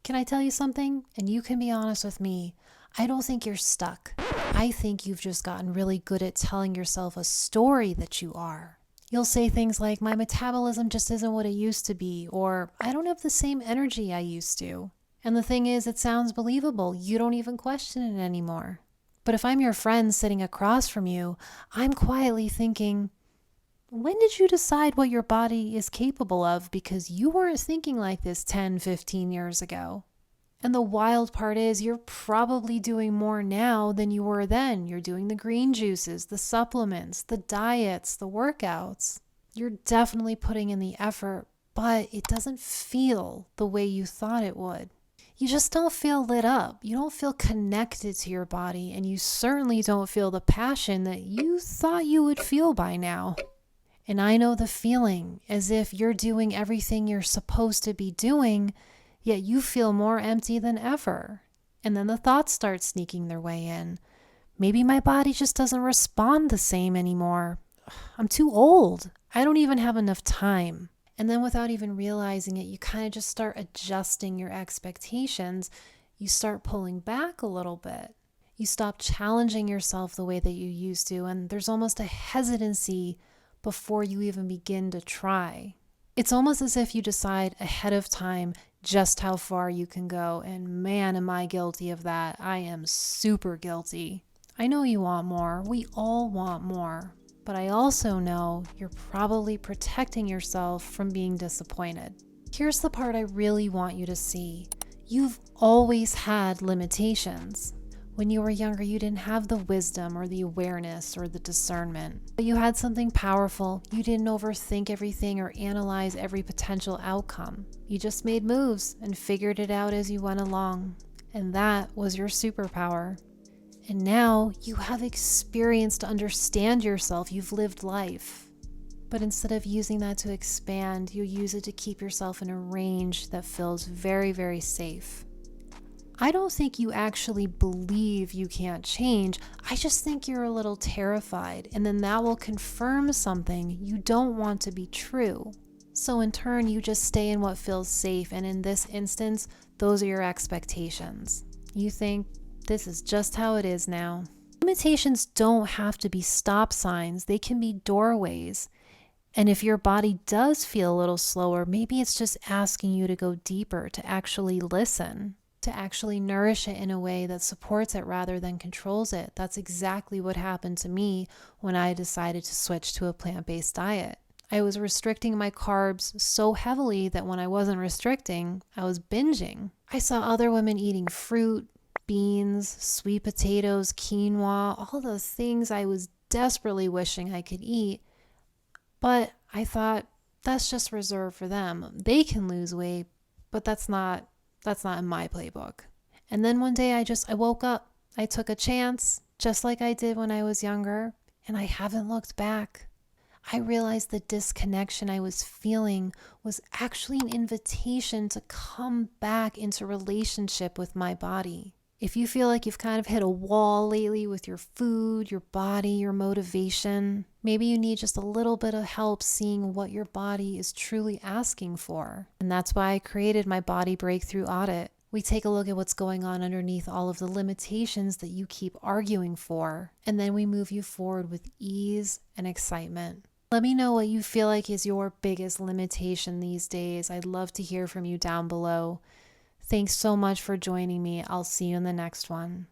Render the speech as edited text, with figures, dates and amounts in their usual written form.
Can I tell you something? And you can be honest with me. I don't think you're stuck. I think you've just gotten really good at telling yourself a story that you are. You'll say things like, my metabolism just isn't what it used to be, or I don't have the same energy I used to. And the thing is, it sounds believable. You don't even question it anymore. But if I'm your friend sitting across from you, I'm quietly thinking, when did you decide what your body is capable of? Because you weren't thinking like this 10, 15 years ago. And the wild part is you're probably doing more now than you were then. You're doing the green juices, the supplements, the diets, the workouts. You're definitely putting in the effort, but it doesn't feel the way you thought it would. You just don't feel lit up. You don't feel connected to your body, and you certainly don't feel the passion that you thought you would feel by now. And I know the feeling, as if you're doing everything you're supposed to be doing, yet you feel more empty than ever. And then the thoughts start sneaking their way in. Maybe my body just doesn't respond the same anymore. I'm too old. I don't even have enough time. And then without even realizing it, you kind of just start adjusting your expectations. You start pulling back a little bit. You stop challenging yourself the way that you used to, and there's almost a hesitancy before you even begin to try. It's almost as if you decide ahead of time just how far you can go, and man, am I guilty of that. I am super guilty. I know you want more. We all want more. But I also know you're probably protecting yourself from being disappointed. Here's the part I really want you to see. You've always had limitations. When you were younger, you didn't have the wisdom or the awareness or the discernment. But you had something powerful. You didn't overthink everything or analyze every potential outcome. You just made moves and figured it out as you went along. And that was your superpower. And now you have experience to understand yourself. You've lived life. But instead of using that to expand, you use it to keep yourself in a range that feels very, very safe. I don't think you actually believe you can't change. I just think you're a little terrified, and then that will confirm something you don't want to be true. So in turn, you just stay in what feels safe, and in this instance, those are your expectations. You think, this is just how it is now. Limitations don't have to be stop signs. They can be doorways. And if your body does feel a little slower, maybe it's just asking you to go deeper, to actually listen, to actually nourish it in a way that supports it rather than controls it. That's exactly what happened to me when I decided to switch to a plant-based diet. I was restricting my carbs so heavily that when I wasn't restricting, I was binging. I saw other women eating fruit, beans, sweet potatoes, quinoa, all those things I was desperately wishing I could eat. But I thought, that's just reserved for them. They can lose weight, but that's not in my playbook. And then one day I woke up. I took a chance, just like I did when I was younger, and I haven't looked back. I realized the disconnection I was feeling was actually an invitation to come back into relationship with my body. If you feel like you've kind of hit a wall lately with your food, your body, your motivation, maybe you need just a little bit of help seeing what your body is truly asking for. And that's why I created my Body Breakthrough Audit. We take a look at what's going on underneath all of the limitations that you keep arguing for, and then we move you forward with ease and excitement. Let me know what you feel like is your biggest limitation these days. I'd love to hear from you down below. Thanks so much for joining me. I'll see you in the next one.